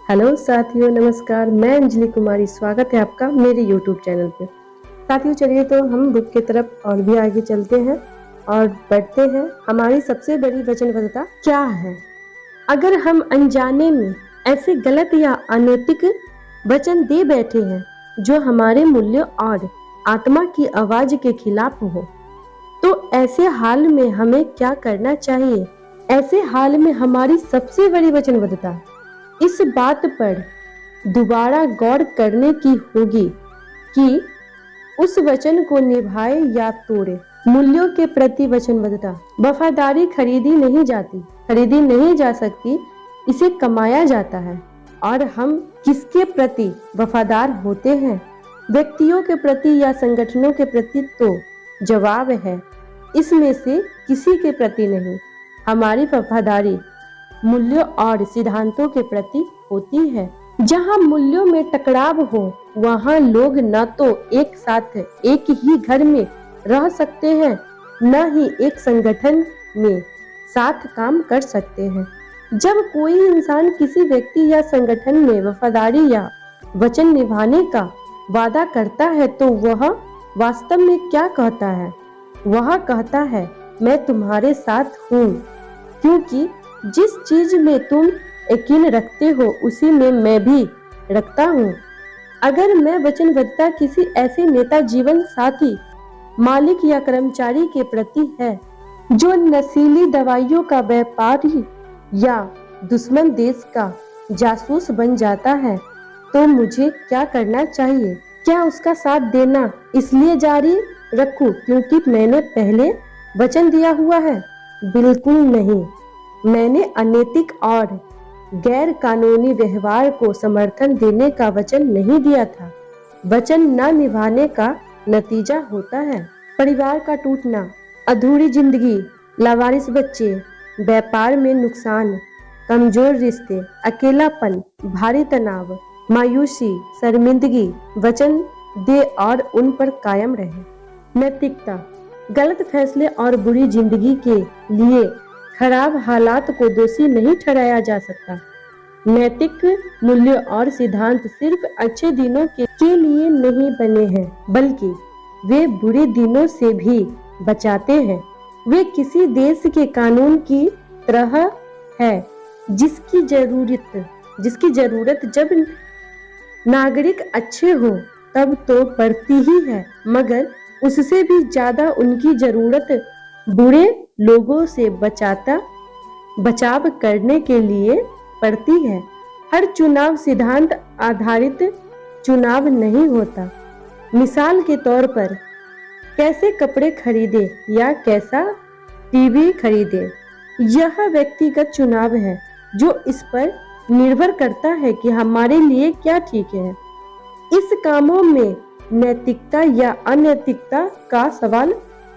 Hello साथियों, नमस्कार। मैं अंजलि कुमारी, स्वागत है आपका मेरे यूट्यूब चैनल पे। साथियों, चलिए तो हम बुक की तरफ और भी आगे चलते हैं और बढ़ते हैं। हमारी सबसे बड़ी वचनबद्धता क्या है? अगर हम अनजाने में ऐसे गलत या अनैतिक वचन दे बैठे हैं जो हमारे मूल्य और आत्मा की आवाज के खिलाफ हो, तो ऐसे हाल में हमें क्या करना चाहिए? ऐसे हाल में हमारी सबसे बड़ी वचनबद्धता इस बात पर दोबारा गौर करने की होगी कि उस वचन को निभाए या तोड़े। मूल्यों के प्रति वचनबद्धता। वफादारी खरीदी नहीं जा सकती, इसे कमाया जाता है। और हम किसके प्रति वफादार होते हैं? व्यक्तियों के प्रति या संगठनों के प्रति? तो जवाब है इसमें से किसी के प्रति नहीं। हमारी वफादारी मूल्यों और सिद्धांतों के प्रति होती है। जहां मूल्यों में टकराव हो, वहां लोग न तो एक साथ एक ही घर में रह सकते हैं, न ही एक संगठन में साथ काम कर सकते हैं। जब कोई इंसान किसी व्यक्ति या संगठन में वफादारी या वचन निभाने का वादा करता है, तो वह वास्तव में क्या कहता है? वह कहता है, मैं तुम्हारे साथ हूँ, क्योंकि जिस चीज में तुम यकीन रखते हो उसी में मैं भी रखता हूँ। अगर मैं वचनबद्धता किसी ऐसे नेता, जीवन साथी, मालिक या कर्मचारी के प्रति है जो नशीली दवाइयों का व्यापारी या दुश्मन देश का जासूस बन जाता है, तो मुझे क्या करना चाहिए? क्या उसका साथ देना इसलिए जारी रखूं क्योंकि मैंने पहले वचन दिया हुआ है? बिल्कुल नहीं। मैंने अनैतिक और गैर कानूनी व्यवहार को समर्थन देने का वचन नहीं दिया था। वचन न निभाने का नतीजा होता है परिवार का टूटना, अधूरी जिंदगी, लावारिस बच्चे, व्यापार में नुकसान, कमजोर रिश्ते, अकेलापन, भारी तनाव, मायूसी, शर्मिंदगी। वचन दे और उन पर कायम रहे। नैतिकता। गलत फैसले और बुरी जिंदगी के लिए खराब हालात को दोषी नहीं ठहराया जा सकता। नैतिक मूल्य और सिद्धांत सिर्फ अच्छे दिनों के लिए नहीं बने हैं, बल्कि वे बुरे दिनों से भी बचाते हैं। वे किसी देश के कानून की तरह है जिसकी जरूरत जब नागरिक अच्छे हो तब तो पड़ती ही है, मगर उससे भी ज्यादा उनकी जरूरत बुरे लोगों से बचाव करने के लिए पड़ती है। हर चुनाव सिद्धांत आधारित चुनाव नहीं होता। मिसाल के तौर पर कैसे कपड़े खरीदे या कैसा टीवी खरीदे, यह व्यक्तिगत चुनाव है जो इस पर निर्भर करता है कि हमारे लिए क्या ठीक है। इस कामों में नैतिकता या अनैतिकता का सवाल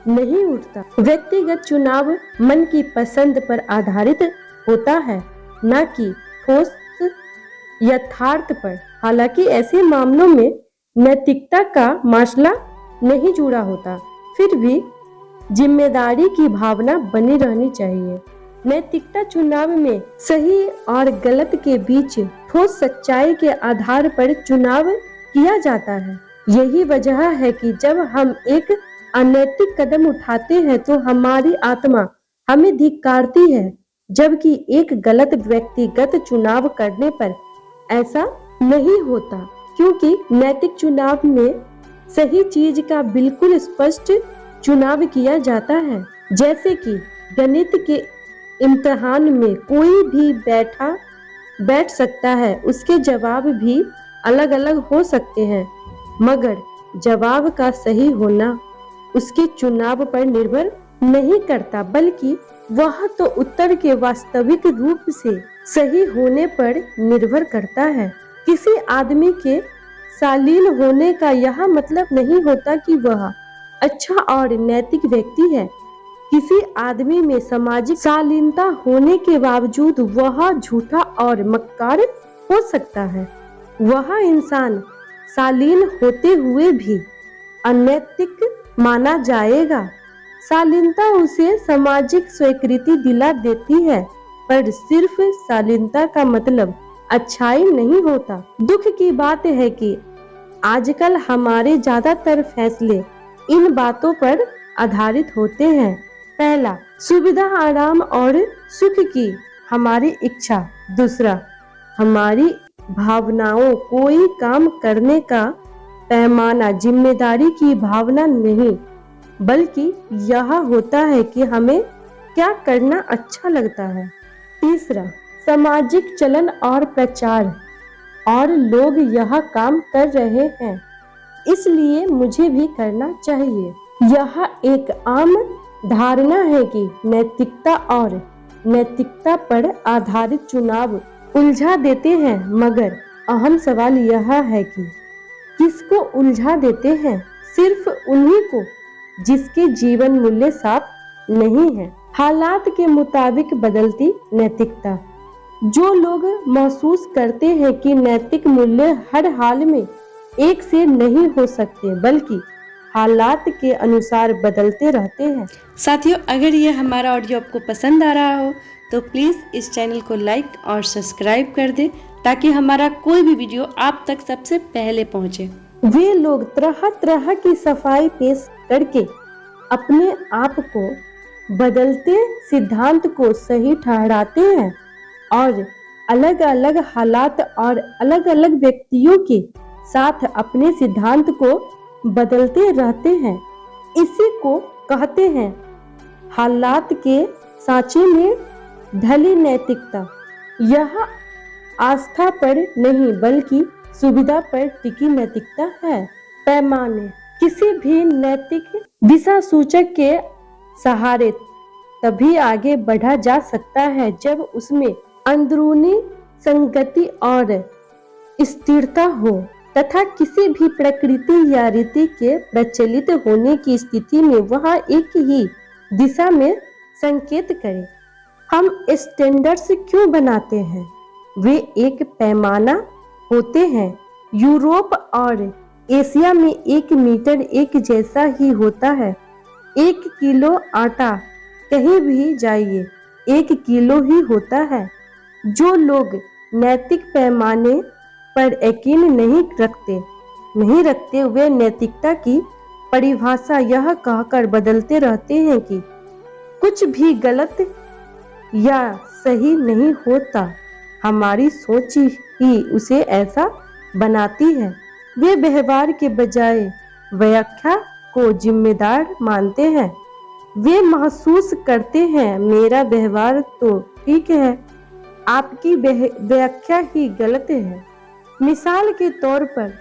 नहीं उठता। व्यक्तिगत चुनाव मन की पसंद पर आधारित होता है, न कि ठोस यथार्थ पर। हालांकि ऐसे मामलों में नैतिकता का मसला नहीं जुड़ा होता, फिर भी जिम्मेदारी की भावना बनी रहनी चाहिए। नैतिकता चुनाव में सही और गलत के बीच ठोस सच्चाई के आधार पर चुनाव किया जाता है। यही वजह है कि जब हम एक अनैतिक कदम उठाते हैं तो हमारी आत्मा हमें धिक्कारती है, जबकि एक गलत व्यक्तिगत चुनाव करने पर ऐसा नहीं होता, क्योंकि नैतिक चुनाव में सही चीज का बिल्कुल स्पष्ट चुनाव किया जाता है। जैसे कि गणित के इम्तिहान में कोई भी बैठ सकता है, उसके जवाब भी अलग अलग हो सकते हैं, मगर जवाब का सही होना उसके चुनाव पर निर्भर नहीं करता, बल्कि वह तो उत्तर के वास्तविक रूप से सही होने पर निर्भर करता है। किसी आदमी के शालीन होने का यह मतलब नहीं होता कि वह अच्छा और नैतिक व्यक्ति है। किसी आदमी में सामाजिक शालीनता होने के बावजूद वह झूठा और मक्कार हो सकता है। वह इंसान शालीन होते हुए भी अनैतिक माना जाएगा। शालीनता उसे सामाजिक स्वीकृति दिला देती है, पर सिर्फ शालीनता का मतलब अच्छाई नहीं होता। दुख की बात है कि आजकल हमारे ज्यादातर फैसले इन बातों पर आधारित होते हैं। पहला, सुविधा, आराम और सुख की हमारी इच्छा। दूसरा, हमारी भावनाओं। कोई काम करने का पैमाना जिम्मेदारी की भावना नहीं, बल्कि यह होता है कि हमें क्या करना अच्छा लगता है। तीसरा, सामाजिक चलन और प्रचार, और लोग यह काम कर रहे हैं इसलिए मुझे भी करना चाहिए। यह एक आम धारणा है कि नैतिकता और नैतिकता पर आधारित चुनाव उलझा देते हैं, मगर अहम सवाल यह है कि किसको उलझा देते हैं? सिर्फ उन्हीं को जिसके जीवन मूल्य साफ नहीं है। हालात के मुताबिक बदलती नैतिकता। जो लोग महसूस करते हैं कि नैतिक मूल्य हर हाल में एक से नहीं हो सकते, बल्कि हालात के अनुसार बदलते रहते हैं। साथियों, अगर ये हमारा ऑडियो आपको पसंद आ रहा हो तो प्लीज़ इस चैनल को लाइक और सब्सक्राइब कर दें, ताकि हमारा कोई भी वीडियो आप तक सबसे पहले पहुंचे। वे लोग तरह तरह की सफाई पेश करके अपने आप को बदलते सिद्धांत को सही ठहराते हैं और अलग अलग हालात और अलग अलग व्यक्तियों के साथ अपने सिद्धांत को बदलते रहते हैं। इसी को कहते हैं हालात के सांचे में ढली नैतिकता। यह आस्था पर नहीं, बल्कि सुविधा पर टिकी नैतिकता है। पैमाने। किसी भी नैतिक दिशा सूचक के सहारे तभी आगे बढ़ा जा सकता है जब उसमें अंदरूनी संगति और स्थिरता हो, तथा किसी भी प्रकृति या रीति के प्रचलित होने की स्थिति में वह एक ही दिशा में संकेत करे। हम स्टैंडर्ड्स क्यों बनाते हैं? वे एक पैमाना होते हैं। यूरोप और एशिया में 1 मीटर एक जैसा ही होता है। 1 किलो आटा कहीं भी जाइए 1 किलो ही होता है। जो लोग नैतिक पैमाने पर यकीन नहीं रखते वे नैतिकता की परिभाषा यह कहकर बदलते रहते हैं कि कुछ भी गलत या सही नहीं होता, हमारी सोच ही उसे ऐसा बनाती है। वे व्यवहार के बजाय व्याख्या को जिम्मेदार मानते हैं। वे महसूस करते हैं मेरा व्यवहार तो ठीक है, आपकी व्याख्या ही गलत है। मिसाल के तौर पर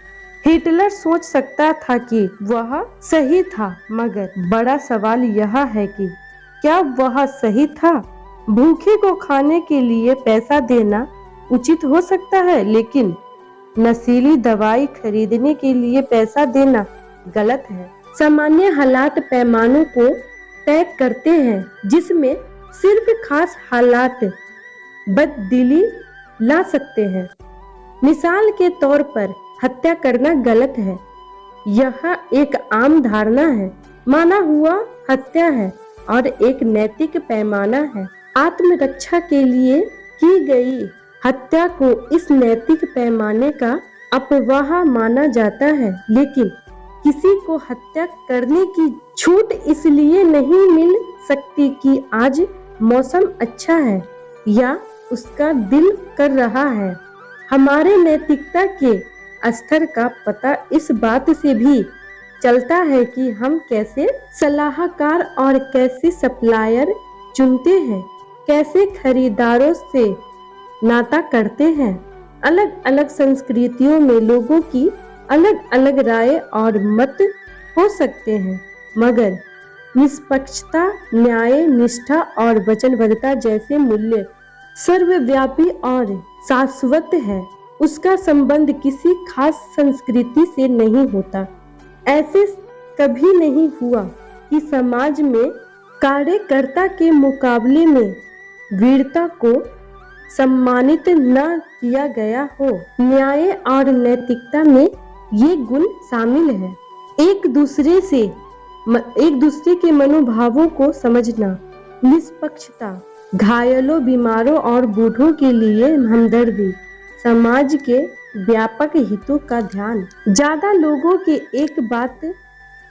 हिटलर सोच सकता था कि वह सही था, मगर बड़ा सवाल यह है कि क्या वह सही था? भूखे को खाने के लिए पैसा देना उचित हो सकता है, लेकिन नशीली दवाई खरीदने के लिए पैसा देना गलत है। सामान्य हालात पैमानों को तय करते हैं, जिसमें सिर्फ खास हालात बददिली ला सकते हैं। मिसाल के तौर पर हत्या करना गलत है। यह एक आम धारणा है, माना हुआ हत्या है और एक नैतिक पैमाना है। आत्मरक्षा के लिए की गई हत्या को इस नैतिक पैमाने का अपवाह माना जाता है, लेकिन किसी को हत्या करने की छूट इसलिए नहीं मिल सकती कि आज मौसम अच्छा है या उसका दिल कर रहा है। हमारे नैतिकता के स्तर का पता इस बात से भी चलता है कि हम कैसे सलाहकार और कैसे सप्लायर चुनते हैं, कैसे खरीदारों से नाता करते हैं। अलग अलग संस्कृतियों में लोगों की अलग अलग राय और मत हो सकते हैं, मगर निष्पक्षता, न्याय, निष्ठा और वचनबद्धता जैसे मूल्य सर्वव्यापी और शाश्वत है। उसका संबंध किसी खास संस्कृति से नहीं होता। ऐसे कभी नहीं हुआ कि समाज में कार्यकर्ता के मुकाबले में वीरता को सम्मानित न किया गया हो। न्याय और नैतिकता में ये गुण शामिल है। एक दूसरे के मनोभावों को समझना, निष्पक्षता, घायलों, बीमारों और बूढ़ों के लिए हमदर्दी, समाज के व्यापक हितों का ध्यान। ज्यादा लोगों के एक बात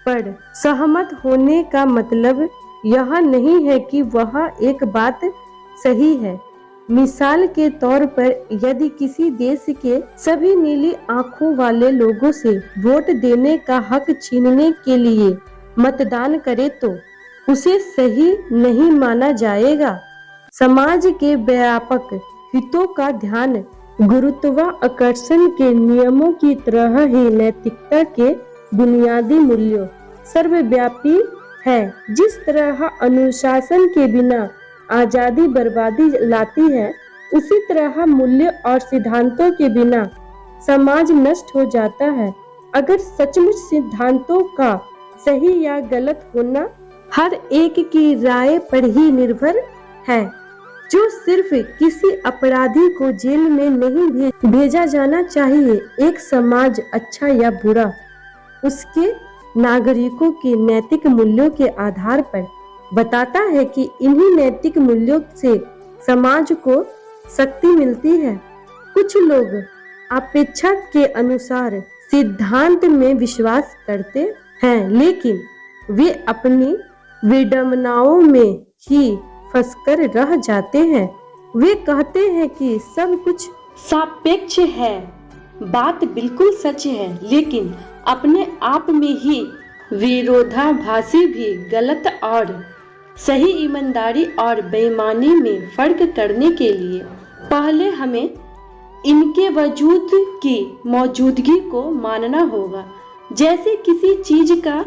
पर सहमत होने का मतलब यह नहीं है कि वह एक बात सही है। मिसाल के तौर पर यदि किसी देश के सभी नीली आंखों वाले लोगों से वोट देने का हक छीनने के लिए मतदान करे तो उसे सही नहीं माना जाएगा। समाज के व्यापक हितों का ध्यान गुरुत्वाकर्षण के नियमों की तरह ही नैतिकता के बुनियादी मूल्यों सर्वव्यापी है। जिस तरह अनुशासन के बिना आजादी बर्बादी लाती है, उसी तरह मूल्य और सिद्धांतों के बिना समाज नष्ट हो जाता है। अगर सचमुच सिद्धांतों का सही या गलत होना हर एक की राय पर ही निर्भर है, जो सिर्फ किसी अपराधी को जेल में नहीं भेजा जाना चाहिए। एक समाज अच्छा या बुरा उसके नागरिकों के नैतिक मूल्यों के आधार पर बताता है कि इन्हीं नैतिक मूल्यों से समाज को शक्ति मिलती है। कुछ लोग अपेक्षा के अनुसार सिद्धांत में विश्वास करते हैं, लेकिन वे अपनी विडंबनाओं में ही फंसकर रह जाते हैं। वे कहते हैं कि सब कुछ सापेक्ष है। बात बिल्कुल सच है, लेकिन अपने आप में ही विरोधाभासी भी गलत और सही, ईमानदारी और बेईमानी में फर्क करने के लिए पहले हमें इनके वजूद की मौजूदगी को मानना होगा। जैसे किसी चीज का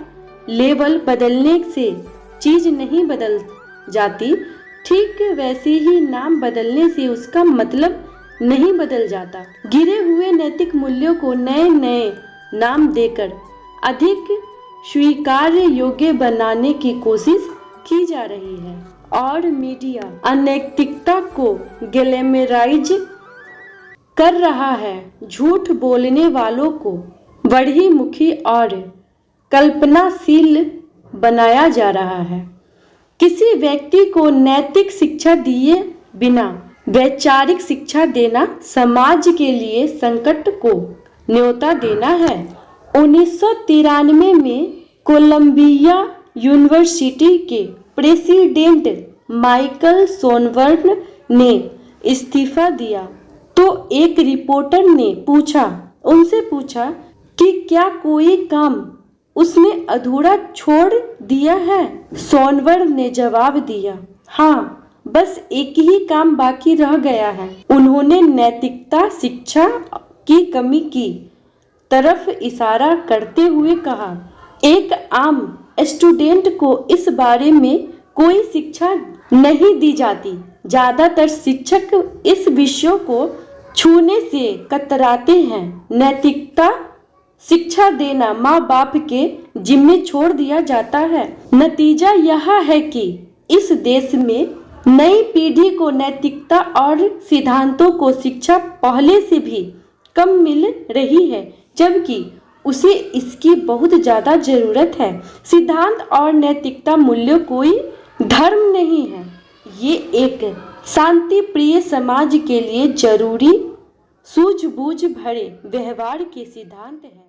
लेबल बदलने से चीज नहीं बदल जाती, ठीक वैसे ही नाम बदलने से उसका मतलब नहीं बदल जाता। गिरे हुए नैतिक मूल्यों को नए नए नाम देकर अधिक स्वीकार्य योग्य बनाने की कोशिश की जा रही है और मीडिया अनैतिकता को ग्लैमराइज कर रहा है। झूठ बोलने वालों को बढ़ी मुखी और कल्पनाशील बनाया जा रहा है। किसी व्यक्ति को नैतिक शिक्षा दिए बिना वैचारिक शिक्षा देना समाज के लिए संकट को न्योता देना है। 1993 में कोलंबिया यूनिवर्सिटी के प्रेसिडेंट माइकल सोनबर्न ने इस्तीफा दिया तो एक रिपोर्टर ने उनसे पूछा कि क्या कोई काम उसने अधूरा छोड़ दिया है। सोनबर्न ने जवाब दिया, हाँ, बस एक ही काम बाकी रह गया है। उन्होंने नैतिकता शिक्षा की कमी की तरफ इशारा करते हुए कहा, एक आम स्टूडेंट को इस बारे में कोई शिक्षा नहीं दी जाती। ज्यादातर शिक्षक इस विषय को छूने से कतराते हैं। नैतिकता शिक्षा देना माँ बाप के जिम्मे छोड़ दिया जाता है। नतीजा यह है कि इस देश में नई पीढ़ी को नैतिकता और सिद्धांतों को शिक्षा पहले से भी कम मिल रही है, जबकि उसे इसकी बहुत ज्यादा जरूरत है। सिद्धांत और नैतिकता मूल्य कोई धर्म नहीं है, ये एक शांति प्रिय समाज के लिए जरूरी सूझबूझ भरे व्यवहार के सिद्धांत है।